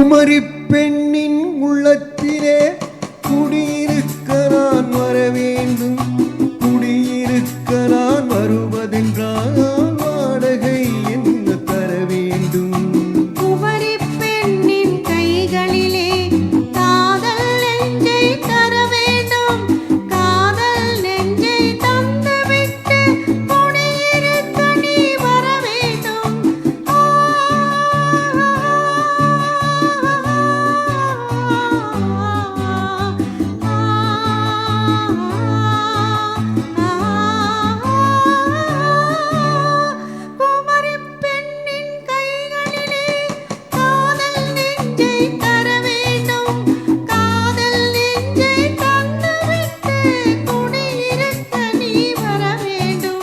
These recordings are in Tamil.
குமரி பெண்ணின் உள்ளத்திலே குடியிருக்க நான் வர வேண்டும். குடியிருக்க நான் வருவதென்றால் வாடகை என்ன தர வேண்டும்? குமரி பெண்ணின் கைகளிலே காதல் நெஞ்சை தர வேண்டும். காதல் நெஞ்சை தந்துவிட்டு குடியிருக்க நீ வர வேண்டும். குமரி பெண்ணின் கைகளிலே காதல் நெஞ்சை தர வேண்டும். காதல் நெஞ்சை தந்துவிட்டு குடியிருக்க நீ வர வேண்டும்.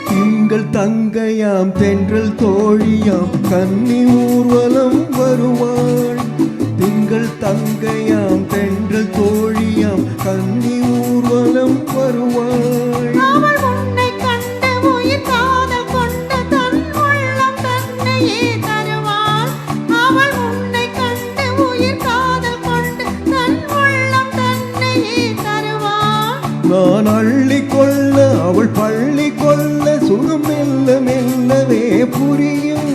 திங்கள் தங்கையாம் தென்றல் தோழியாம் கன்னி ஊர்வலம் வருவாள். திங்கள் தங்கையாம் தென்றல் தோழியாம் கன்னி ஊர்வலம் வருவாள். அவள் உன்னை கண்டு உயிர் காதல் கொண்டு தன் உள்ளம் தன்னையே தருவாள். அவள் உன்னை கண்டு உயிர் காதல் கொண்டு தன் உள்ளம் தன்னையே தருவாள். நான் அள்ளி கொள்ள அவள் பள்ளி கொள்ள சுகம் மெல்ல மெல்லவே புரியும்.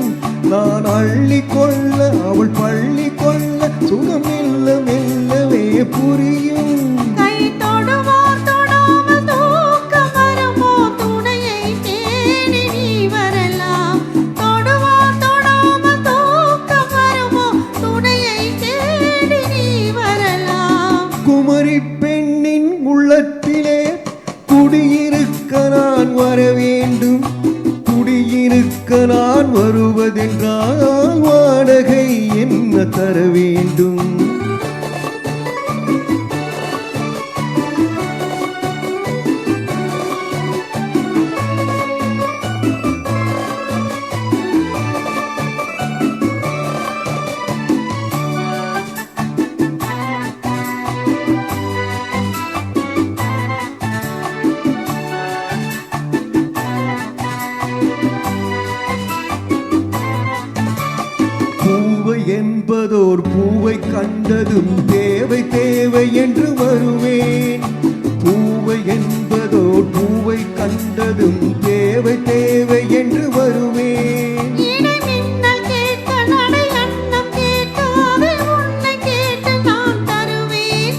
நான் அள்ளி கொள்ள அவள் பள்ளி கொள்ள சுகம் மெல்ல மெல்லவே புரியும். கை தொடுவார் தொடாமல் தூக்கம் வருமோ? துணையை தேடி நீ வரலாம். தொடுவார் தொடாமல் தூக்கம் வருமோ? துணையை தேடி நீ வரலாம். குமரி பெண்ணின் உள்ளத்திலே குடியிருக்க நான் வர வேண்டும். குடியிருக்க நான் வருவதென்றால் வாடகை என்ன தர வேண்டும்? பூவை என்பதோர் பூவை கண்டதும் தேவை தேவை என்று வருவேன். பூவை என்பதோர் பூவை கண்டதும் தேவை தேவை என்று வருவேன். இடை மின்னல் கேட்க நடை அன்னம் கேட்க அதை உன்னை கேட்டு நான் தருவேன்.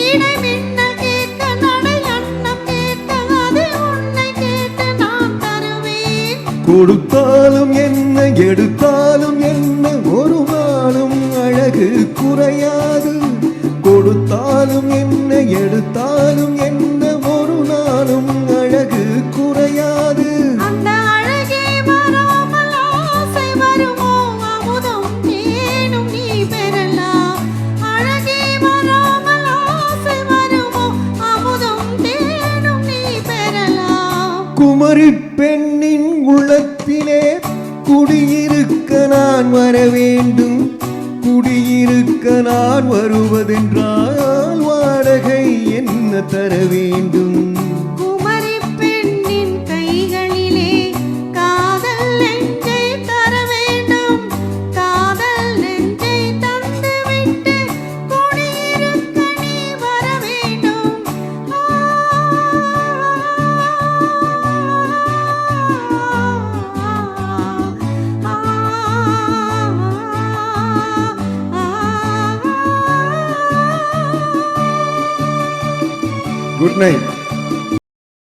இடை மின்னல் கேட்க நடை அன்னம் கேட்க அதை உன்னை கேட்டு நான் தருவேன். கொடுத்தாலும் என்ன எடுத்தாலும் என்ன ஒரு நாளும் அழகு குறையாது. கொடுத்தாலும் என்ன எடுத்தாலும் என்ன ஒரு நாளும் அழகு குறையாது. அந்த அழகே வராமல் ஆசை வருமோ? அமுதம் தேனும் நீ பெறலாம். அழகே வராமல் ஆசை வருமோ? அமுதம் தேனும் நீ பெறலாம். குமரி பெண்ணின் உள்ளத்திலே குடியிருக்க நான் வர வேண்டும். குடியிருக்க நான் வருவதென்றால் வாடகை என்ன தர வேண்டும்? குமரி பெண்ணின் கைகளிலே காதல் நெஞ்சை தர வேண்டும். காதல் நெஞ்சை தந்துவிட்டு குடியிருக்க நீ வர வேண்டும். Good night.